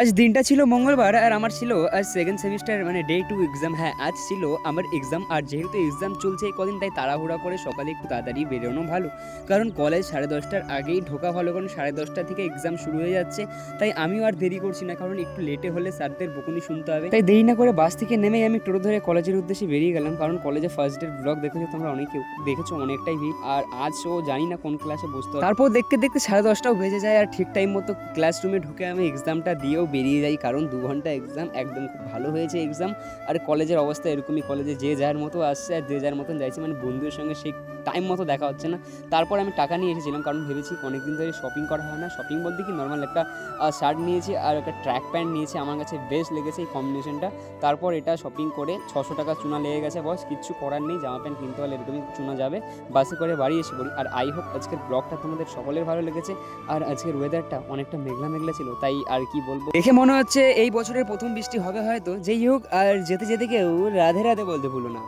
আজ দিনটা ছিল মঙ্গলবার আর আমার ছিল আজ সেকেন্ড সেমিস্টার মানে ডে 2 এক্সাম। হ্যাঁ, আজ ছিল আমার এক্সাম। আর যেহেতু এক্সাম চলছে এই কদিন, তাই তাড়াহুড়া করে সকালে একটু তাড়াতাড়ি বেরোনো ভালো, কারণ কলেজ 10:30টার আগেই ঢোকা ভালো, কারণ 10:30টা থেকে এক্সাম শুরু হয়ে যাচ্ছে। তাই আমিও আর দেরি করছি না, কারণ একটু লেটে হলে স্যারদের বকুনি শুনতে হবে। তাই দেরি না করে বাস থেকে নেমেই আমি টোটো ধরে কলেজের উদ্দেশ্যে বেরিয়ে গেলাম, কারণ কলেজে ফার্স্ট ডে ব্লগ দেখেছো তোমরা অনেকেও, দেখেছো অনেকটাই ভিড়। আর আজও জানি না কোন ক্লাসে বসতে হবে। তারপর দেখতে দেখতে 10:30টাও বেজে যায়, আর ঠিক টাইম মতো ক্লাসরুমে ঢুকে আমি এক্সামটা দিয়েও বেরিয়ে যাই, কারণ 2 ঘন্টা এক্সাম, একদম খুব ভালো হয়েছে এক্সাম। আর কলেজের অবস্থা এরকমই, কলেজে যে যার মতো আসছে আর যে যার মতন যাইছে, মানে বন্ধুদের সঙ্গে সেই টাইম মতো দেখা হচ্ছে না। তারপর আমি টাকা নিয়ে এসেছিলাম, কারণ ভেবেছি অনেকদিন ধরে শপিং করা হয় না। শপিং বলতে কি, নর্মাল একটা শার্ট নিয়েছি আর একটা ট্র্যাক প্যান্ট নিয়েছি, আমার কাছে বেস্ট লেগেছে এই কম্বিনেশনটা। তারপর এটা শপিং করে 600 টাকা চুনা লেগে গেছে বস, কিচ্ছু করার নেই, জামা প্যান্ট কিনতে হলে এরকমই চুনা যাবে। বাসে করে বাড়ি এসে পড়ি। আর আই হোপ আজকের ব্লগটা তোমাদের সকলের ভালো লেগেছে। আর আজকের ওয়েদারটা অনেকটা মেঘলা মেঘলা ছিল, তাই আর কি বলবো, দেখে মনে হচ্ছে এই বছরের প্রথম বৃষ্টি হবে হয়তো। যেই হোক, আর যেতে যেতে কেউ রাধে রাধে বলতে ভুলো না।